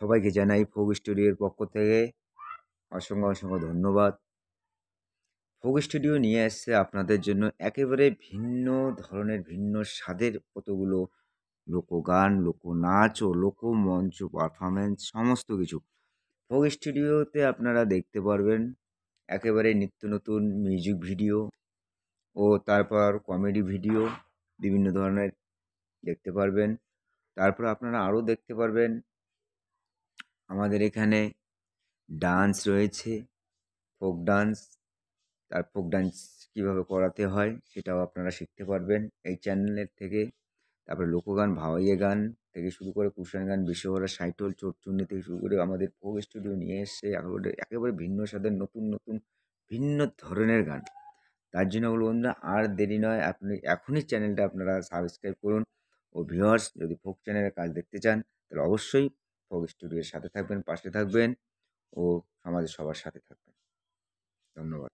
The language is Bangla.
সবাইকে জানাই ফোক স্টুডিওর পক্ষ থেকে অসংখ্য ধন্যবাদ। ফোক স্টুডিও নিয়ে এসছে আপনাদের জন্য একেবারে ভিন্ন ধরনের ভিন্ন স্বাদের কতগুলো লোকগান, লোকনাচ ও লোকমঞ্চ পারফরম্যান্স সমস্ত কিছু। ফোক স্টুডিওতে আপনারা দেখতে পারবেন একেবারে নিত্য নতুন মিউজিক ভিডিও ও তারপর কমেডি ভিডিও বিভিন্ন ধরনের দেখতে পারবেন। তারপর আপনারা আরও দেখতে পারবেন আমাদের এখানে ডান্স রয়েছে, ফোক ডান্স। তার ফোক ডান্স কীভাবে করাতে হয় সেটাও আপনারা শিখতে পারবেন এই চ্যানেলের থেকে। তারপরে লোকগান, ভাওয়াইয়া গান থেকে শুরু করে কুশন গান, বিশ্বহরা, সাইটল, চোটচুন্নি থেকে শুরু করে আমাদের ফোক স্টুডিও নিয়ে এসছে একেবারে ভিন্ন স্বাদের নতুন ভিন্ন ধরনের গান। তার জন্য বলব বন্ধুরা, আর দেরি নয়, আপনি এখনই চ্যানেলটা আপনারা সাবস্ক্রাইব করুন। ও ভিউয়ার্স, যদি ফোক চ্যানেলের কাজ দেখতে চান তাহলে অবশ্যই ফোক স্টুডিওর সাথে থাকবেন, পাশে থাকবেন ও সমাজের সবার সাথে থাকবেন। ধন্যবাদ।